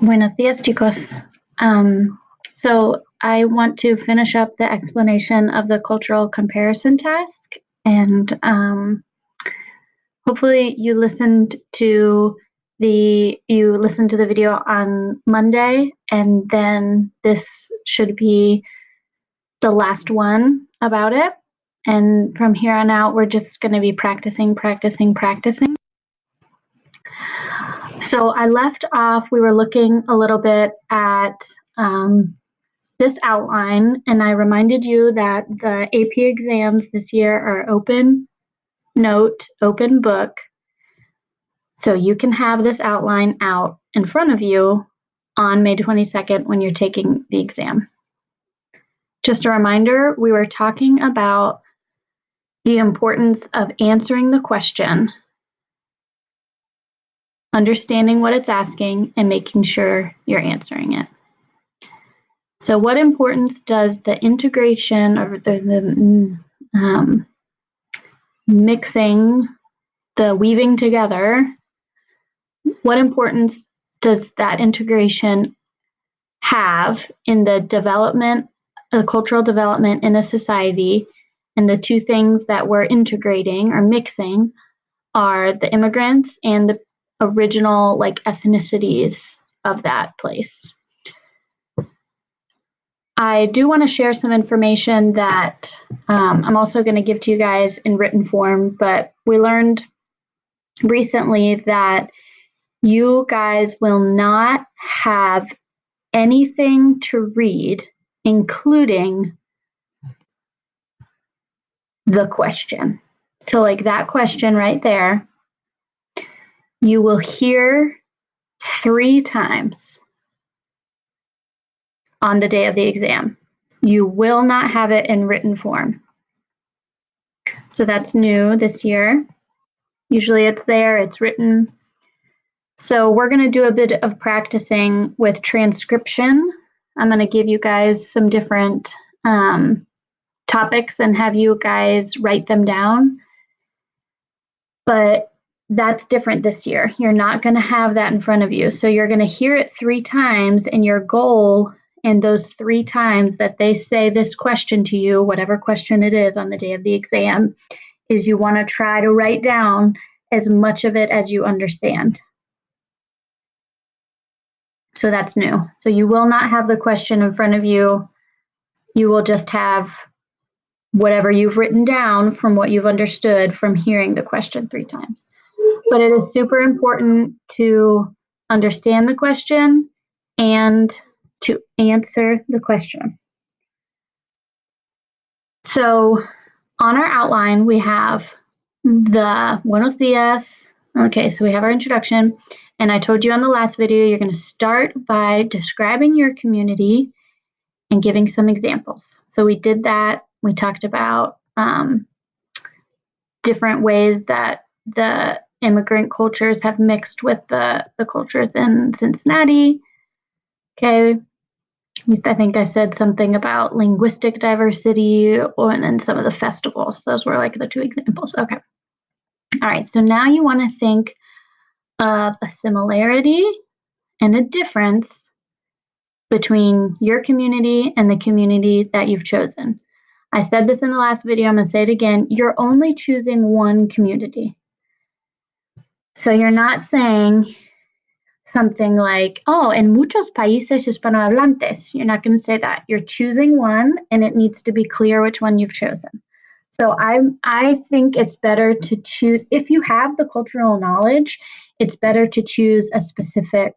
Buenos días, chicos. So I want to finish up the explanation of the cultural comparison task, and hopefully you listened to the video on Monday, and then this should be the last one about it. And from here on out, we're just going to be practicing. So I left off, we were looking a little bit at this outline, and I reminded you that the AP exams this year are open note, open book. So you can have this outline out in front of you on May 22nd when you're taking the exam. Just a reminder, we were talking about the importance of answering the question, understanding what it's asking, and making sure you're answering it. So what importance does the integration or the mixing, the weaving together, what importance does that integration have in the development, the cultural development in a society? And the two things that we're integrating or mixing are the immigrants and the original ethnicities of that place. I do want to share some information that I'm also going to give to you guys in written form, but we learned recently that you guys will not have anything to read, including the question. So that question right there, you will hear 3 times on the day of the exam. You will not have it in written form. So that's new this year. Usually it's there, it's written. So we're going to do a bit of practicing with transcription. I'm going to give you guys some different topics and have you guys write them down. But that's different this year. You're not going to have that in front of you. So you're going to hear it 3 times, and your goal in those 3 times that they say this question to you, whatever question it is on the day of the exam, is you want to try to write down as much of it as you understand. So that's new. So you will not have the question in front of you. You will just have whatever you've written down from what you've understood from hearing the question 3 times. But it is super important to understand the question and to answer the question. So on our outline, we have the Buenos dias. Okay, so we have our introduction. And I told you on the last video, you're going to start by describing your community and giving some examples. So we did that. We talked about different ways that the immigrant cultures have mixed with the cultures in Cincinnati. Okay. I think I said something about linguistic diversity and then some of the festivals. Those were the 2 examples. Okay. All right. So now you want to think of a similarity and a difference between your community and the community that you've chosen. I said this in the last video. I'm going to say it again. You're only choosing one community. So you're not saying something like, oh, en muchos países hispanohablantes. You're not going to say that. You're choosing one, and it needs to be clear which one you've chosen. So I think it's better to choose, if you have the cultural knowledge, it's better to choose a specific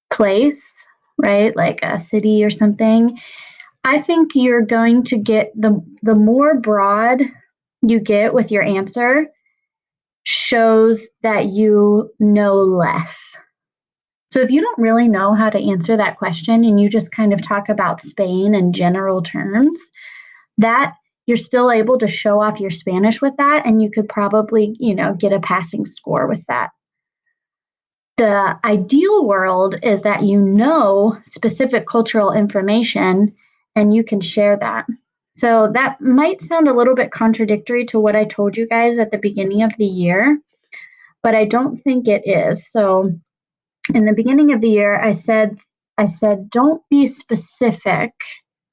place, right? Like a city or something. I think you're going to get the more broad you get with your answer shows that you know less. So if you don't really know how to answer that question and you just kind of talk about Spain in general terms, that you're still able to show off your Spanish with that, and you could probably, get a passing score with that. The ideal world is that you know specific cultural information and you can share that. So that might sound a little bit contradictory to what I told you guys at the beginning of the year, but I don't think it is. So in the beginning of the year, I said, don't be specific,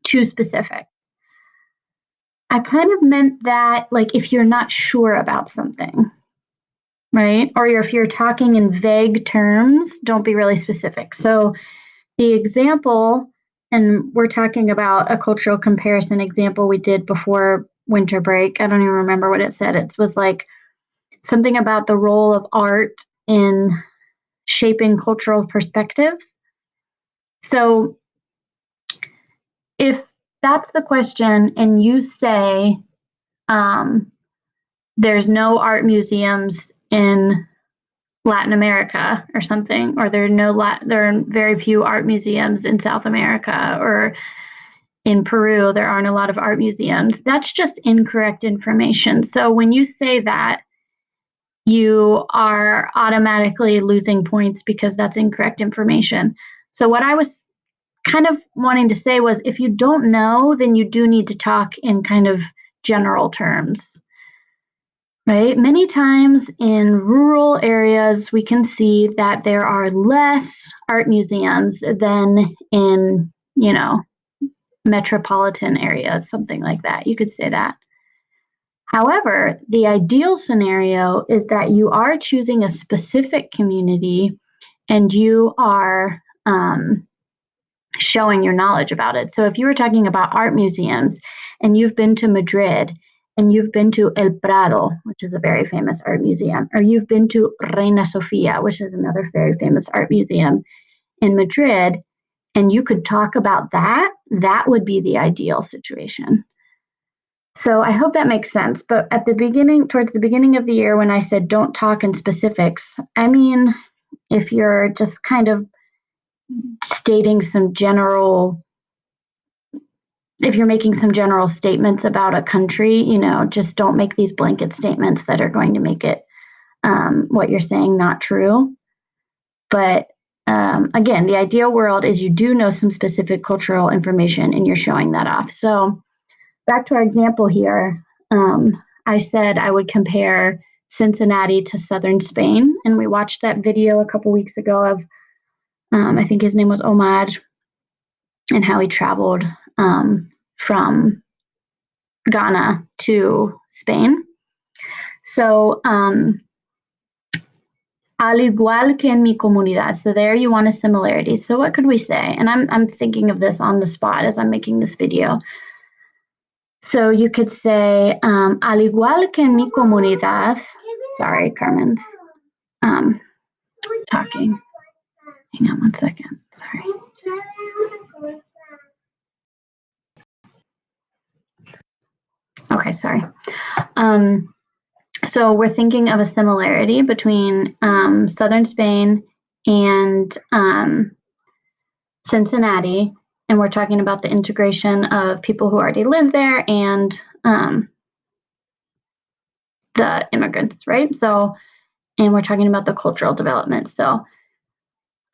too specific. I kind of meant that, like, if you're not sure about something, right? Or if you're talking in vague terms, don't be really specific. So the example, and we're talking about a cultural comparison example we did before winter break. I don't even remember what it said. It was like something about the role of art in shaping cultural perspectives. So if that's the question and you say there's no art museums in Latin America or something, or there are very few art museums in South America, or in Peru there aren't a lot of art museums, that's just incorrect information. So when you say that, you are automatically losing points because that's incorrect information. So what I was kind of wanting to say was, if you don't know, then you do need to talk in kind of general terms, right? Many times in rural areas, we can see that there are less art museums than in, metropolitan areas, something like that. You could say that. However, the ideal scenario is that you are choosing a specific community and you are showing your knowledge about it. So if you were talking about art museums and you've been to Madrid and you've been to El Prado, which is a very famous art museum, or you've been to Reina Sofia, which is another very famous art museum in Madrid, and you could talk about that, that would be the ideal situation. So I hope that makes sense. But towards the beginning of the year, when I said don't talk in specifics, I mean, if you're just kind of stating if you're making some general statements about a country, just don't make these blanket statements that are going to make it what you're saying not true. But again, the ideal world is you do know some specific cultural information and you're showing that off. So back to our example here, I said I would compare Cincinnati to southern Spain, and we watched that video a couple weeks ago of, I think his name was Omar, and how he traveled from Ghana to Spain. So, al igual que en mi comunidad. So there you want a similarity. So what could we say? And I'm thinking of this on the spot as I'm making this video. So you could say, al igual que en mi comunidad. Sorry, Carmen's talking. Hang on one second. Sorry. Okay, sorry. So we're thinking of a similarity between southern Spain and Cincinnati, and we're talking about the integration of people who already live there and the immigrants, right? So, and we're talking about the cultural development. So,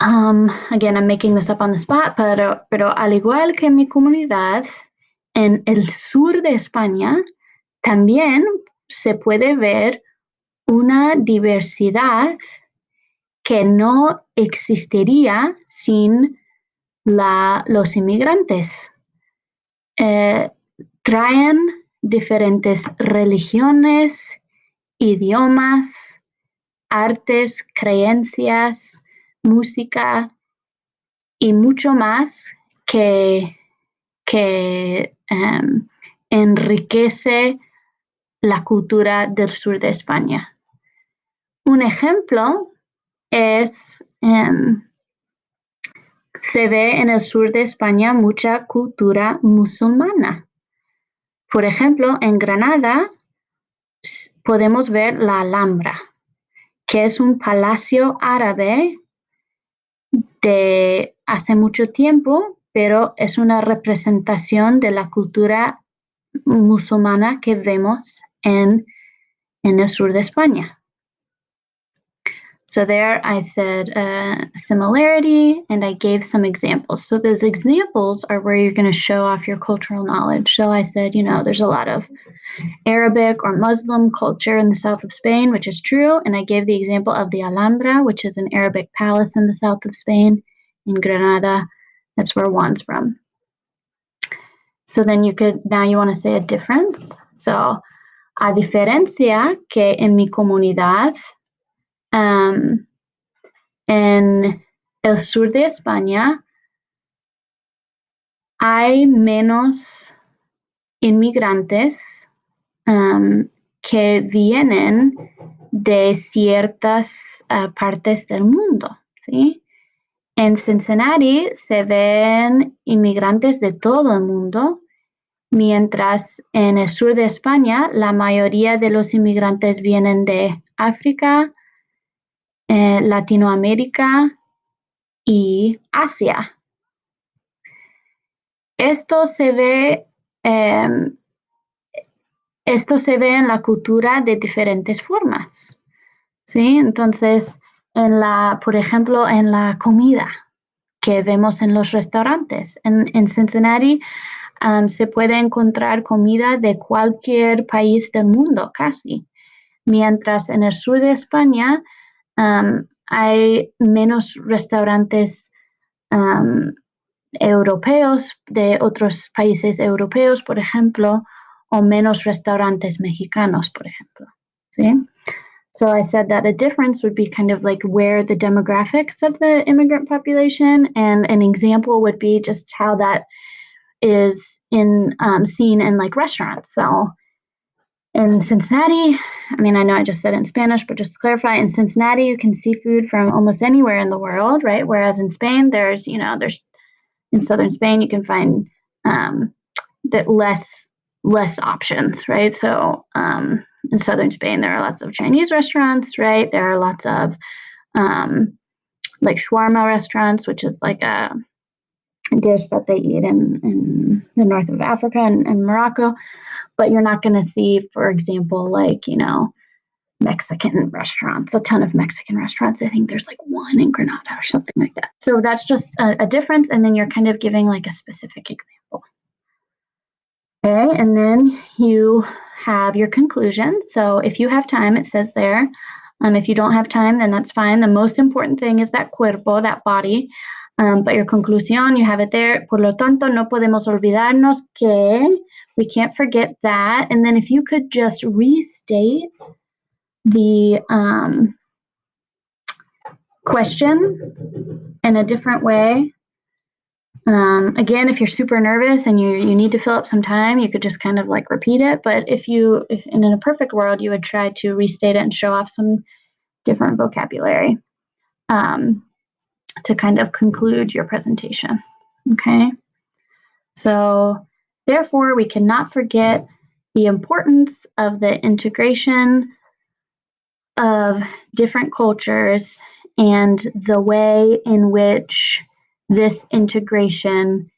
again, I'm making this up on the spot, pero al igual que mi comunidad, en el sur de España, también se puede ver una diversidad que no existiría sin los inmigrantes. Traen diferentes religiones, idiomas, artes, creencias, música y mucho más que enriquece la cultura del sur de España. Un ejemplo es, se ve en el sur de España mucha cultura musulmana. Por ejemplo, en Granada podemos ver la Alhambra, que es un palacio árabe de hace mucho tiempo, pero es una representación de la cultura musulmana que vemos en el sur de España. So there I said similarity, and I gave some examples. So those examples are where you're going to show off your cultural knowledge. So I said, there's a lot of Arabic or Muslim culture in the south of Spain, which is true. And I gave the example of the Alhambra, which is an Arabic palace in the south of Spain, in Granada. That's where Juan's from. So then now you want to say a difference. So, a diferencia que en mi comunidad, en el sur de España, hay menos inmigrantes que vienen de ciertas partes del mundo, ¿sí? En Cincinnati se ven inmigrantes de todo el mundo, mientras en el sur de España la mayoría de los inmigrantes vienen de África, Latinoamérica y Asia. Esto se ve en la cultura de diferentes formas, ¿sí? Entonces, por ejemplo, en la comida que vemos en los restaurantes. En Cincinnati se puede encontrar comida de cualquier país del mundo, casi. Mientras en el sur de España hay menos restaurantes europeos de otros países europeos, por ejemplo, o menos restaurantes mexicanos, por ejemplo. ¿Sí? So I said that a difference would be kind of like where the demographics of the immigrant population, and an example would be just how that is seen in like restaurants. So in Cincinnati, I know I just said it in Spanish, but just to clarify, in Cincinnati, you can see food from almost anywhere in the world, right? Whereas in Spain, there's in southern Spain, you can find that less options, right? So in southern Spain, there are lots of Chinese restaurants, right? There are lots of like shawarma restaurants, which is like a dish that they eat in the north of Africa and Morocco. But you're not going to see, for example, like, Mexican restaurants, a ton of Mexican restaurants. I think there's like one in Granada or something like that. So that's just a difference. And then you're kind of giving like a specific example. Okay, and then you have your conclusion. So if you have time, it says there. If you don't have time, then that's fine. The most important thing is that cuerpo, that body. But your conclusión, you have it there. Por lo tanto, no podemos olvidarnos que, we can't forget that. And then if you could just restate the question in a different way. Again, if you're super nervous and you need to fill up some time, you could just kind of like repeat it. But if in a perfect world, you would try to restate it and show off some different vocabulary to kind of conclude your presentation. Okay. So therefore, we cannot forget the importance of the integration of different cultures and the way in which this integration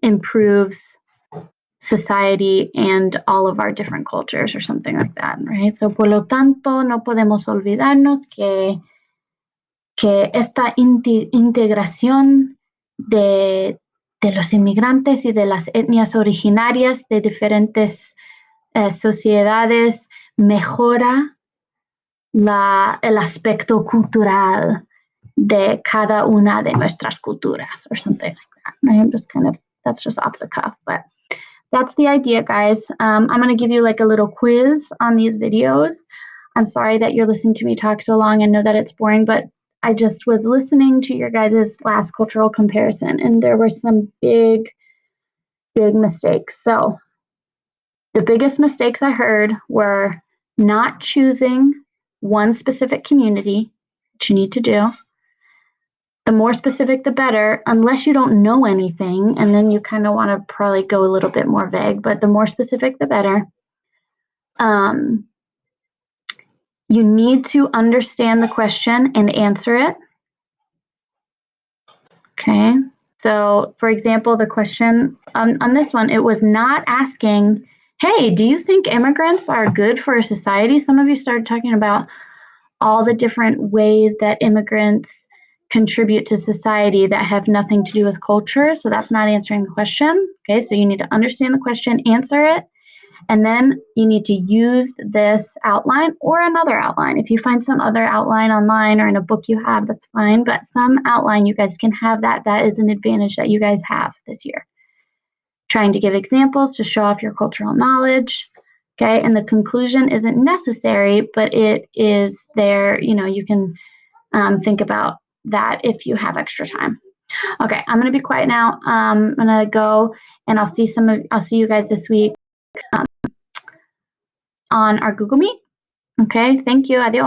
improves society and all of our different cultures, or something like that, right? So, por lo tanto, no podemos olvidarnos que esta integración de los inmigrantes y de las etnias originarias de diferentes sociedades mejora el aspecto cultural de cada una de nuestras culturas, or something like that, right? I'm just that's just off the cuff, but that's the idea, guys. I'm going to give you like a little quiz on these videos. I'm sorry that you're listening to me talk so long and know that it's boring, but I just was listening to your guys' last cultural comparison, and there were some big mistakes. So the biggest mistakes I heard were not choosing one specific community, which you need to do. The more specific, the better, unless you don't know anything, and then you kind of want to probably go a little bit more vague, but the more specific, the better. You need to understand the question and answer it. Okay. So, for example, the question on this one, it was not asking Hey, do you think immigrants are good for a society? Some of you started talking about all the different ways that immigrants contribute to society that have nothing to do with culture. So that's not answering the question. Okay, so you need to understand the question, answer it, and then you need to use this outline or another outline. If you find some other outline online or in a book you have, that's fine. But some outline, you guys can have that. That is an advantage that you guys have this year. Trying to give examples to show off your cultural knowledge. Okay, and the conclusion isn't necessary, but it is there. You know, you can think about that if you have extra time. Okay, I'm gonna be quiet now. I'm gonna go, and I'll see you guys this week on our Google Meet. Okay, thank you. Adios.